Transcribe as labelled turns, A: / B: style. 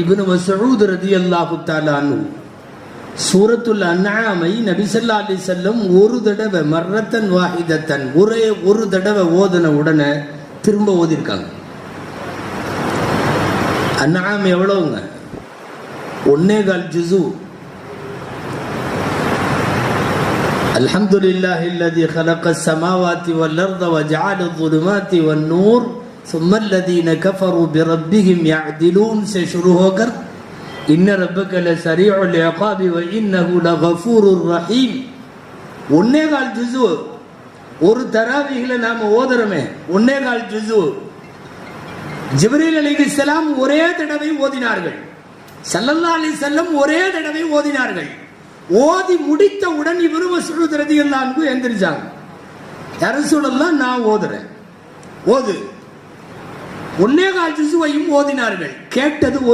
A: இப்னு மஸ்ஊத் ரலியல்லாஹு தஆலா அன்ஹு சூரத்துல் அன்ஆமை நபி ஸல்லல்லாஹு அலைஹி வஸல்லம் ஒரு தடவை மர்ரத்தன் வாஹிதத்தன் ஒரு தடவை ஓதுன உடனே திரும்ப ஓதிருக்காங்க. அன்ஆம் எவ்வளவுங்க? 1.25 ஜுஸு. அல்ஹம்துலில்லாஹி அல்லதி خلقஸ் ஸமாவாதி வல் அர்த வஜஅல ظுலுமாதி வன் நூர் ثم الذين كفروا بربهم يعدلون से शुरू होकर إن ربك لسريع العقاب وإنه لغفور رحيم. 1.25 ஜுஸு. ஒரு தராவீஹ்ல நாம ஓதுறோமே 1.25 ஜுஸு. ஜிப்ரீல் அலைஹிஸ்ஸலாம் ஒரே தடவை ஓதினார்கள். ஸல்லல்லாஹு அலைஹி வஸல்லம் ஒரே தடவை ஓதினார்கள். ஓதி முடித்தவுடன் இப்னு மஸ்ஊத் ரலியல்லாஹு அன்ஹு எந்திரிச்சாங்க. யா ரசூலல்லாஹ் நான் ஓதுறேன், ஓது. 1.25 ஜுஸுவையும் ஓதினார்கள். கேட்டது